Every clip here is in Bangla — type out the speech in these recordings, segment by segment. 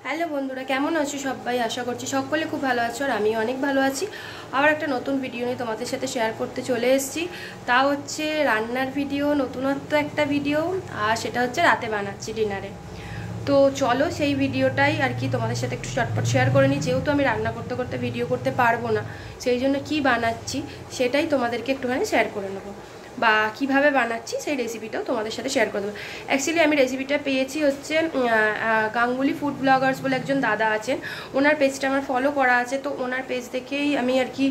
হ্যালো বন্ধুরা, কেমন আছো সবাই? আশা করছি সকলে খুব ভালো আছো আর আমি অনেক ভালো আছি। আবার একটা নতুন ভিডিও নিয়ে তোমাদের সাথে শেয়ার করতে চলে এসেছি। তা হচ্ছে রান্নার ভিডিও, নতুনত্ব একটা ভিডিও। আর সেটা হচ্ছে রাতে বানাচ্ছি ডিনারে। তো চলো সেই ভিডিওটাই আর কি তোমাদের সাথে একটু চটপট শেয়ার করে নিই। যেহেতু আমি রান্না করতে করতে ভিডিও করতে পারবো না, সেই জন্য কী বানাচ্ছি সেটাই তোমাদেরকে একটুখানি শেয়ার করে নেবো, বা কীভাবে বানাচ্ছি সেই রেসিপিটাও তোমাদের সাথে শেয়ার করে দেবো। অ্যাকচুয়ালি আমি রেসিপিটা পেয়েছি হচ্ছে গাঙ্গুলি ফুড ব্লগার্স বলে একজন দাদা আছেন, ওনার পেজটা আমার ফলো করা আছে। তো ওনার পেজ দেখেই আমি আর কি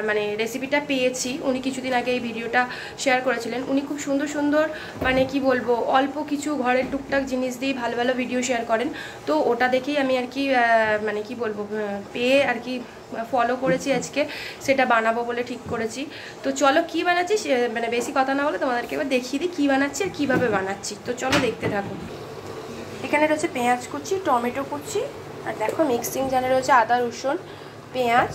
মানে রেসিপিটা পেয়েছি। উনি কিছুদিন আগে এই ভিডিওটা শেয়ার করেছিলেন। উনি খুব সুন্দর সুন্দর মানে কি বলবো, অল্প কিছু ঘরের টুকটাক জিনিস দিয়েই ভালো ভালো ভিডিও শেয়ার করেন। তো ওটা দেখেই আমি আর কি মানে কি বলবো, পেয়ে আর কি ফলো করেছি, আজকে সেটা বানাবো বলে ঠিক করেছি। তো চলো কি বানাচ্ছি, মানে বেশি কথা না বলে তোমাদেরকে এবার দেখিয়ে দিই কী বানাচ্ছি আর কীভাবে বানাচ্ছি। তো চলো দেখতে থাকো। এখানে রয়েছে পেঁয়াজ কুচি, টমেটো কুচি, আর দেখো মিক্সিং জারে রয়েছে আদা রসুন পেঁয়াজ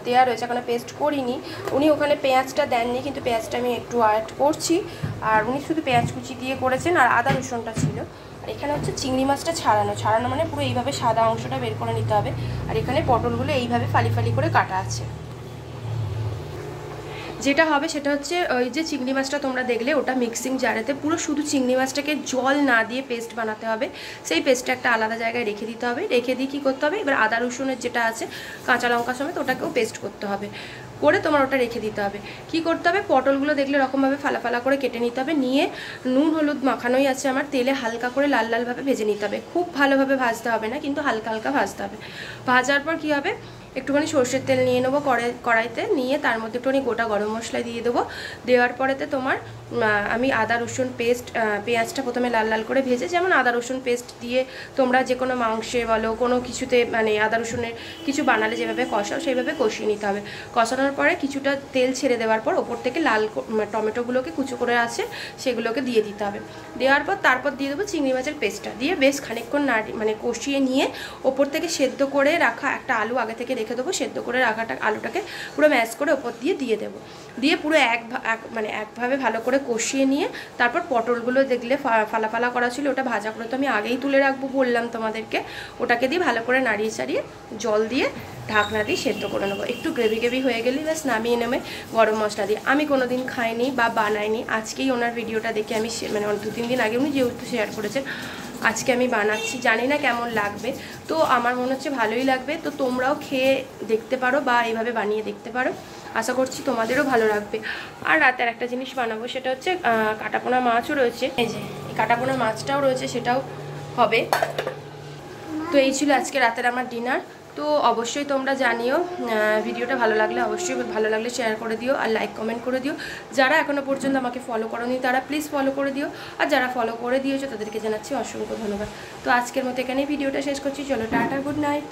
দেওয়া রয়েছে। এখানে পেস্ট করিনি, উনি ওখানে পেঁয়াজটা দেননি, কিন্তু পেঁয়াজটা আমি একটু অ্যাড করছি। আর উনি শুধু পেঁয়াজ কুচি দিয়ে করেছেন, আর আদা রসুনটা ছিল। আর এখানে হচ্ছে চিংড়ি মাছটা ছাড়ানো মানে পুরো এইভাবে সাদা অংশটা বের করে নিতে হবে। আর এখানে পটলগুলো এইভাবে ফালি ফালি করে কাটা আছে। যেটা হবে সেটা হচ্ছে ওই যে চিংড়ি মাছটা তোমরা দেখলে, ওটা মিক্সিং জারেতে পুরো শুধু চিংড়ি মাছটাকে জল না দিয়ে পেস্ট বানাতে হবে। সেই পেস্টটা একটা আলাদা জায়গায় রেখে দিতে হবে। রেখে দিয়ে কী করতে হবে, এবার আদা রসুনের যেটা আছে কাঁচা লঙ্কা সমেত ওটাকেও পেস্ট করতে হবে, করে তোমার ওটা রেখে দিতে হবে। কি করতে হবে, পটলগুলো দেখলে এরকমভাবে ফালা ফালা করে কেটে নিতে হবে। নিয়ে নুন হলুদ মাখানোই আছে আমার, তেলে হালকা করে লাল লালভাবে ভেজে নিতে হবে। খুব ভালোভাবে ভাজতে হবে না, কিন্তু হালকা হালকা ভাজতে হবে। ভাজার পর কী হবে, একটুখানি সর্ষের তেল নিয়ে নেবো কড়াইতে, নিয়ে তার মধ্যে একটুখানি গোটা গরম মশলা দিয়ে দেবো। দেওয়ার পরেতে তোমার আমি আদা রসুন পেস্ট, পেঁয়াজটা প্রথমে লাল লাল করে ভেজে, যেমন আদা রসুন পেস্ট দিয়ে তোমরা যে কোনো মাংসে বলো কোনো কিছুতে মানে আদা রসুনের কিছু বানালে যেভাবে কষাও সেইভাবে কষিয়ে নিতে হবে। কষানোর পরে কিছুটা তেল ছেড়ে দেওয়ার পর ওপর থেকে লাল টমেটোগুলোকে কুচো করে আছে সেগুলোকে দিয়ে দিতে হবে। দেওয়ার পর তারপর দিয়ে দেবো চিংড়ি মাছের পেস্টটা, দিয়ে বেশ খানিকক্ষণ মানে কষিয়ে নিয়ে ওপর থেকে সেদ্ধ করে রাখা একটা আলু আগে থেকে রেখে দেবো। সেদ্ধ করে রাখাটা আলুটাকে পুরো ম্যাশ করে ওপর দিয়ে দেবো। দিয়ে পুরো মানে একভাবে ভালো করে কষিয়ে নিয়ে তারপর পটলগুলো দেখলে ফালা ফালা করা ছিল, ওটা ভাজা করে তো আমি আগেই তুলে রাখবো বললাম তোমাদেরকে, ওটাকে দিয়ে ভালো করে নাড়িয়ে চাড়িয়ে জল দিয়ে ঢাকনা দিয়ে সেদ্ধ করে নেবো। একটু গ্রেভি গ্রেভি হয়ে গেলেই ব্যাস নামিয়ে নেবে গরম মশলা দিয়ে। আমি কোনোদিন খাইনি বা বানাইনি, আজকেই ওনার ভিডিওটা দেখে আমি মানে 2-3 দিন আগে উনি যেহেতু শেয়ার করেছেন, আজকে আমি বানাচ্ছি। জানি না কেমন লাগবে, তো আমার মনে হচ্ছে ভালোই লাগবে। তো তোমরাও খেয়ে দেখতে পারো বা এইভাবে বানিয়ে দেখতে পারো, আশা করছি তোমাদেরও ভালো লাগবে। আর রাতের একটা জিনিস বানাবো, সেটা হচ্ছে কাটাপোনা মাছও রয়েছে। এই যে এই কাটাপোনা মাছটাও রয়েছে, সেটাও হবে। তো এই ছিল আজকে রাতের আমার ডিনার। তো অবশ্যই তোমরা জানিও, ভিডিওটা ভালো লাগলে অবশ্যই ভালো লাগলে শেয়ার করে দিও আর লাইক কমেন্ট করে দিও। যারা এখনও পর্যন্ত আমাকে ফলো করোনি তারা প্লিজ ফলো করে দিও, আর যারা ফলো করে দিয়েছো তাদেরকে জানাচ্ছি অসংখ্য ধন্যবাদ। তো আজকের মতো এখানেই ভিডিওটা শেষ করছি। চলো টাটা, গুড নাইট।